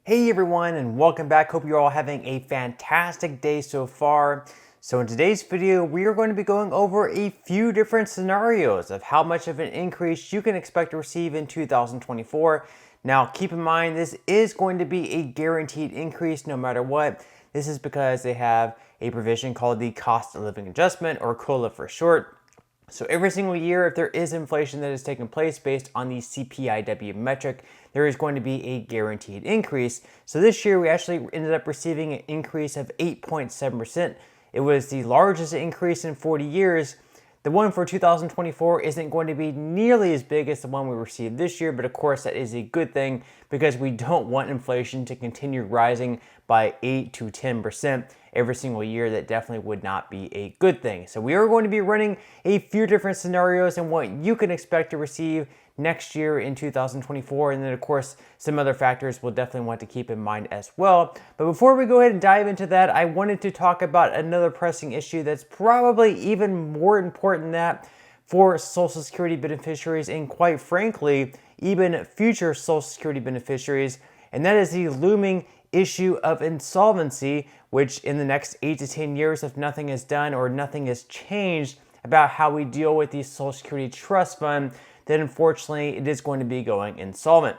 Hey everyone, and welcome back. Hope you're all having a fantastic day so far. So in today's video, we are going to be going over a few different scenarios of how much of an increase you can expect to receive in 2024. Now, keep in mind, this is going to be a guaranteed increase no matter what. This is because they have a provision called the Cost of Living Adjustment, or COLA for short. So every single year, if there is inflation that is taking place based on the CPIW metric, there is going to be a guaranteed increase. So this year, we actually ended up receiving an increase of 8.7%. It was the largest increase in 40 years. The one for 2024 isn't going to be nearly as big as the one we received this year, but of course that is a good thing because we don't want inflation to continue rising by 8 to 10% every single year. That definitely would not be a good thing. So we are going to be running a few different scenarios and what you can expect to receive next year in 2024. And then of course, some other factors we'll definitely want to keep in mind as well. But before we go ahead and dive into that, I wanted to talk about another pressing issue that's probably even more important than that for Social Security beneficiaries and quite frankly, even future Social Security beneficiaries. And that is the looming issue of insolvency, which in the next 8 to 10 years, if nothing is done or nothing is changed about how we deal with the Social Security Trust Fund, then unfortunately it is going to be going insolvent.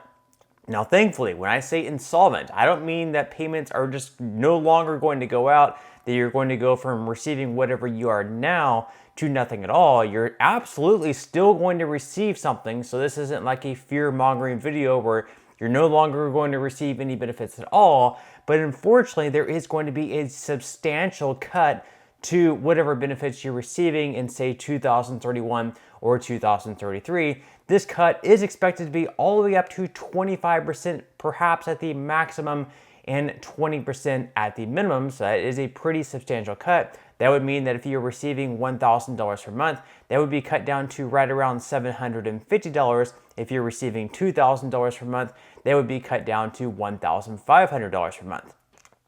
Now, thankfully, when I say insolvent, I don't mean that payments are just no longer going to go out, that you're going to go from receiving whatever you are now to nothing at all. You're absolutely still going to receive something. So this isn't like a fear-mongering video where you're no longer going to receive any benefits at all. But unfortunately, there is going to be a substantial cut to whatever benefits you're receiving in, say, 2031 or 2033. This cut is expected to be all the way up to 25%, perhaps at the maximum, and 20% at the minimum. So that is a pretty substantial cut. That would mean that if you're receiving $1,000 per month, that would be cut down to right around $750. If you're receiving $2,000 per month, that would be cut down to $1,500 per month.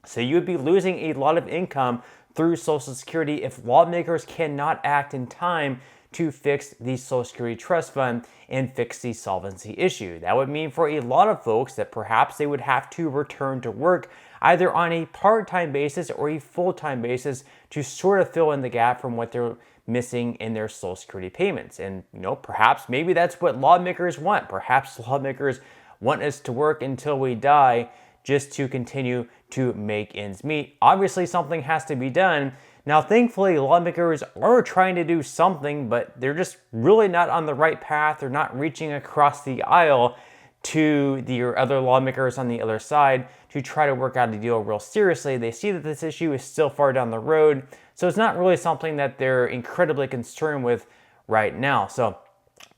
So you would be losing a lot of income through Social Security if lawmakers cannot act in time to fix the Social Security Trust Fund and fix the solvency issue. That would mean for a lot of folks that perhaps they would have to return to work either on a part-time basis or a full-time basis to sort of fill in the gap from what they're missing in their Social Security payments. And perhaps maybe that's what lawmakers want. Perhaps lawmakers want us to work until we die just to continue to make ends meet. Obviously, something has to be done. Now, thankfully, lawmakers are trying to do something, but they're just really not on the right path. They're not reaching across the aisle to the other lawmakers on the other side to try to work out a deal real seriously. They see that this issue is still far down the road, so it's not really something that they're incredibly concerned with right now. So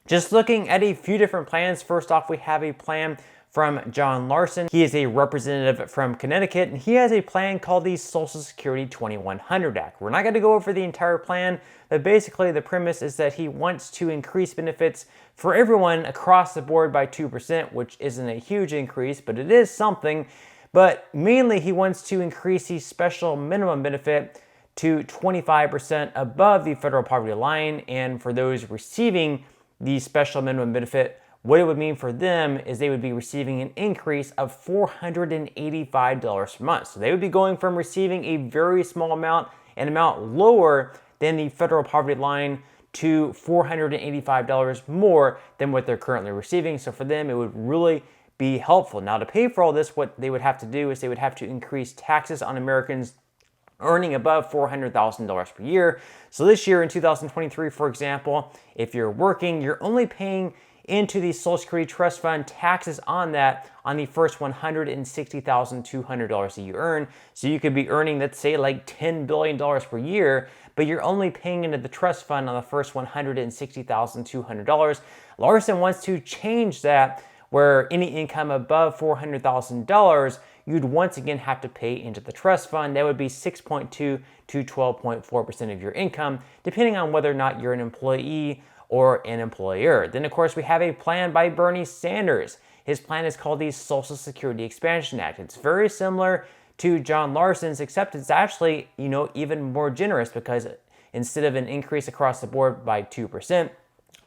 just looking at a few different plans. First off, we have a plan from John Larson. He is a representative from Connecticut, and he has a plan called the Social Security 2100 Act. We're not going to go over the entire plan, but basically the premise is that he wants to increase benefits for everyone across the board by 2%, which isn't a huge increase, but it is something. But mainly he wants to increase the special minimum benefit to 25% above the federal poverty line, and for those receiving the special minimum benefit, what it would mean for them is they would be receiving an increase of $485 per month. So they would be going from receiving a very small amount, an amount lower than the federal poverty line, to $485 more than what they're currently receiving. So for them, it would really be helpful. Now, to pay for all this, what they would have to do is they would have to increase taxes on Americans earning above $400,000 per year. So this year in 2023, for example, if you're working, you're only paying into the Social Security Trust Fund taxes on that on the first $160,200 that you earn. So you could be earning, let's say, like $10 billion per year, but you're only paying into the trust fund on the first $160,200. Larson wants to change that, where any income above $400,000, you'd once again have to pay into the trust fund. That would be 6.2 to 12.4% of your income, depending on whether or not you're an employee or an employer. Then, of course, we have a plan by Bernie Sanders. His plan is called the Social Security Expansion Act. It's very similar to John Larson's, except it's actually, even more generous, because instead of an increase across the board by 2%,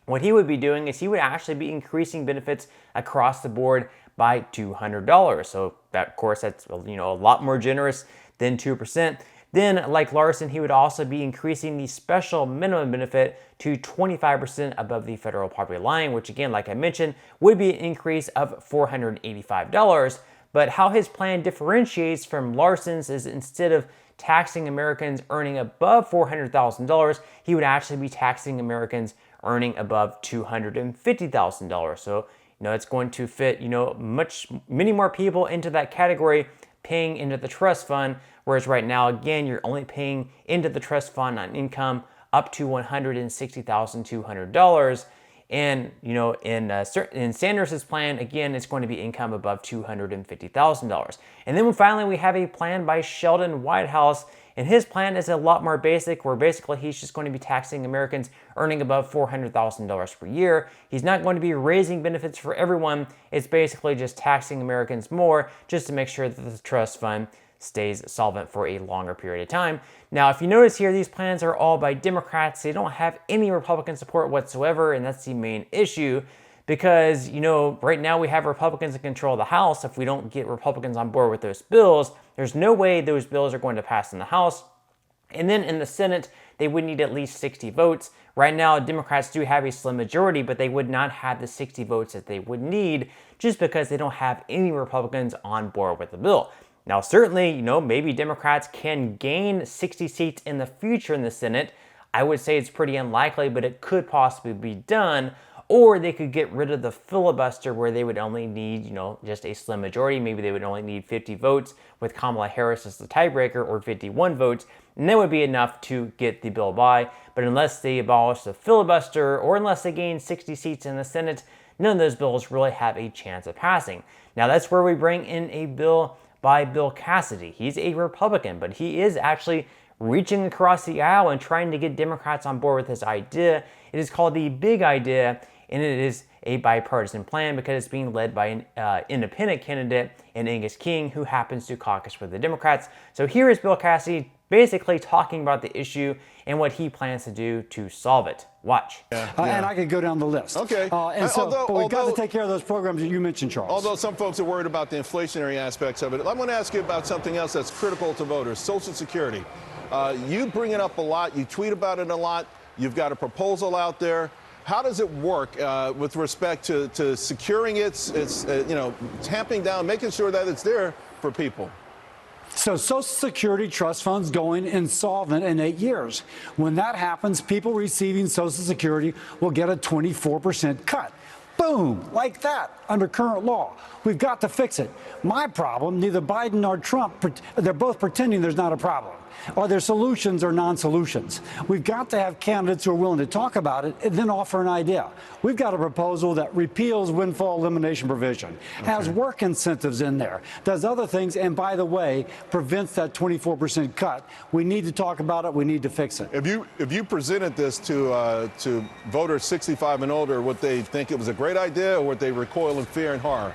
what he would be doing is he would actually be increasing benefits across the board by $200. So that, of course, that's a lot more generous than 2%. Then, like Larson, he would also be increasing the special minimum benefit to 25% above the federal poverty line, which again, like I mentioned, would be an increase of $485. But how his plan differentiates from Larson's is instead of taxing Americans earning above $400,000, he would actually be taxing Americans earning above $250,000. So, it's going to fit, many more people into that category paying into the trust fund, whereas right now, again, you're only paying into the trust fund on income up to $160,200. And, in Sanders' plan, again, it's going to be income above $250,000. And then finally, we have a plan by Sheldon Whitehouse, and his plan is a lot more basic, where basically he's just going to be taxing Americans earning above $400,000 per year. He's not going to be raising benefits for everyone. It's basically just taxing Americans more just to make sure that the trust fund stays solvent for a longer period of time. Now, if you notice here, these plans are all by Democrats. They don't have any Republican support whatsoever, and that's the main issue because, right now we have Republicans in control of the House. If we don't get Republicans on board with those bills, there's no way those bills are going to pass in the House. And then in the Senate, they would need at least 60 votes. Right now, Democrats do have a slim majority, but they would not have the 60 votes that they would need just because they don't have any Republicans on board with the bill. Now, certainly, maybe Democrats can gain 60 seats in the future in the Senate. I would say it's pretty unlikely, but it could possibly be done. Or they could get rid of the filibuster where they would only need, just a slim majority. Maybe they would only need 50 votes with Kamala Harris as the tiebreaker, or 51 votes. And that would be enough to get the bill by. But unless they abolish the filibuster or unless they gain 60 seats in the Senate, none of those bills really have a chance of passing. Now, that's where we bring in a bill by Bill Cassidy. He's a Republican, but he is actually reaching across the aisle and trying to get Democrats on board with his idea. It is called the Big Idea, and it is a bipartisan plan because it's being led by an independent candidate in Angus King, who happens to caucus with the Democrats. So here is Bill Cassidy basically talking about the issue and what he plans to do to solve it. Watch. And I could go down the list. Okay. But we've got to take care of those programs that you mentioned, Charles. Although some folks are worried about the inflationary aspects of it, I want to ask you about something else that's critical to voters, Social Security. You bring it up a lot. You tweet about it a lot. You've got a proposal out there. How does it work with respect to securing its tamping down, making sure that it's there for people? So Social Security trust funds going insolvent in 8 years. When that happens, people receiving Social Security will get a 24% cut. Boom, like that, under current law. We've got to fix it. My problem, neither Biden nor Trump, they're both pretending there's not a problem. Are there solutions or non-solutions? We've got to have candidates who are willing to talk about it and then offer an idea. We've got a proposal that repeals windfall elimination provision, has work incentives in there, does other things, and by the way, prevents that 24% cut. We need to talk about it. We need to fix it. If you presented this to voters 65 and older, would they think it was a great idea, or would they recoil in fear and horror?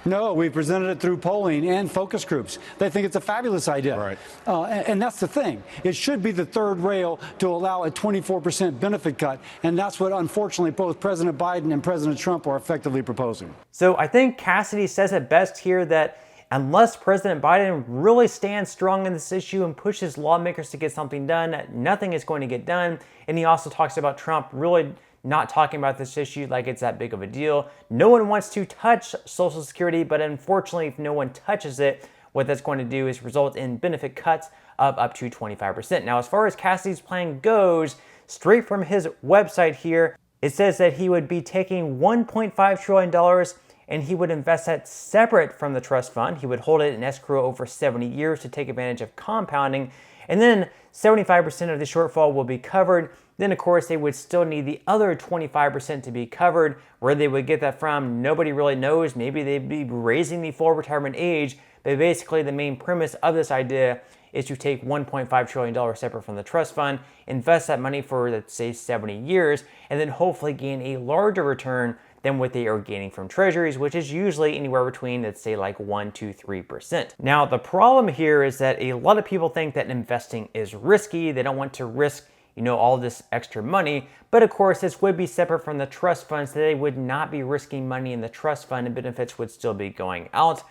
No, we presented it through polling and focus groups. They think it's a fabulous idea. Right. And that's the thing. It should be the third rail to allow a 24% benefit cut. And that's what, unfortunately, both President Biden and President Trump are effectively proposing. So I think Cassidy says it best here that unless President Biden really stands strong in this issue and pushes lawmakers to get something done, nothing is going to get done. And he also talks about Trump really not talking about this issue like it's that big of a deal. No one wants to touch Social Security, but unfortunately, if no one touches it, what that's going to do is result in benefit cuts of up to 25%. Now, as far as Cassidy's plan goes, straight from his website here, it says that he would be taking $1.5 trillion and he would invest that separate from the trust fund. He would hold it in escrow over 70 years to take advantage of compounding, and then 75% of the shortfall will be covered. Then, of course, they would still need the other 25% to be covered. Where they would get that from, nobody really knows. Maybe they'd be raising the full retirement age. But basically, the main premise of this idea is to take $1.5 trillion separate from the trust fund, invest that money for, let's say, 70 years, and then hopefully gain a larger return than what they are gaining from treasuries, which is usually anywhere between, let's say, like 1 to 3%. Now, the problem here is that a lot of people think that investing is risky. They don't want to risk all this extra money. But of course, this would be separate from the trust funds, so they would not be risking money in the trust fund and benefits would still be going out.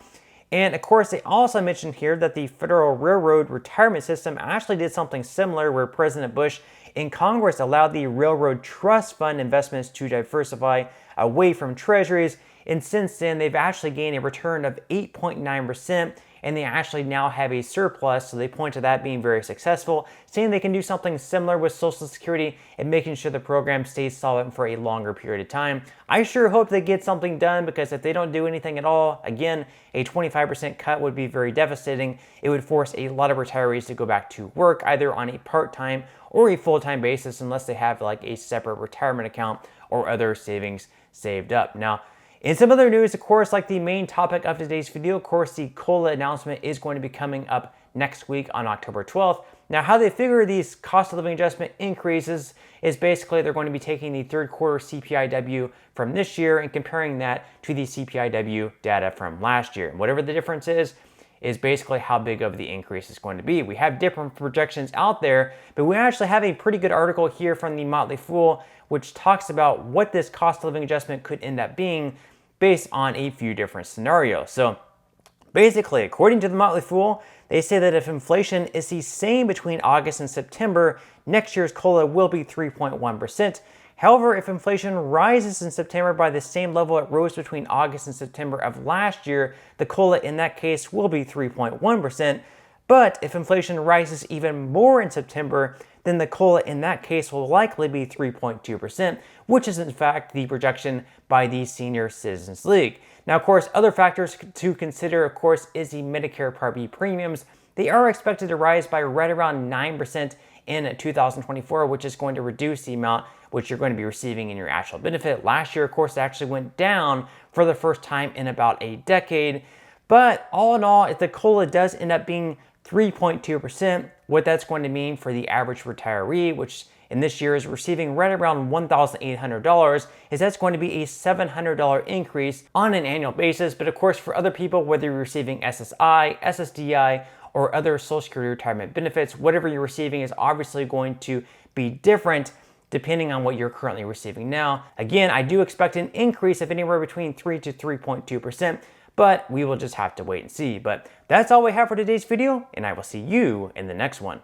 And of course, they also mentioned here that the Federal Railroad Retirement System actually did something similar, where President Bush in Congress allowed the Railroad Trust Fund investments to diversify away from treasuries. And since then, they've actually gained a return of 8.9%, and they actually now have a surplus. So they point to that being very successful, saying they can do something similar with Social Security and making sure the program stays solvent for a longer period of time. I sure hope they get something done, because if they don't do anything at all, again, a 25% cut would be very devastating. It would force a lot of retirees to go back to work either on a part-time or a full-time basis, unless they have like a separate retirement account or other savings saved up. Now, in some other news, of course, like the main topic of today's video, of course, the COLA announcement is going to be coming up next week on October 12th. Now, how they figure these cost of living adjustment increases is basically they're going to be taking the third quarter CPIW from this year and comparing that to the CPIW data from last year. And whatever the difference is basically how big of the increase is going to be. We have different projections out there, but we actually have a pretty good article here from the Motley Fool, which talks about what this cost of living adjustment could end up being based on a few different scenarios. So basically, according to the Motley Fool, they say that if inflation is the same between August and September, next year's COLA will be 3.1%. However, if inflation rises in September by the same level it rose between August and September of last year, the COLA in that case will be 3.1%. But if inflation rises even more in September, then the COLA in that case will likely be 3.2%, which is in fact the projection by the Senior Citizens League. Now, of course, other factors to consider, of course, is the Medicare Part B premiums. They are expected to rise by right around 9% in 2024, which is going to reduce the amount which you're going to be receiving in your actual benefit. Last year, of course, it actually went down for the first time in about a decade. But all in all, if the COLA does end up being 3.2%, what that's going to mean for the average retiree, which in this year is receiving right around $1,800, is that's going to be a $700 increase on an annual basis. But of course, for other people, whether you're receiving SSI, SSDI, or other Social Security retirement benefits, whatever you're receiving is obviously going to be different depending on what you're currently receiving now. Again, I do expect an increase of anywhere between 3 to 3.2%, but we will just have to wait and see. But that's all we have for today's video, and I will see you in the next one.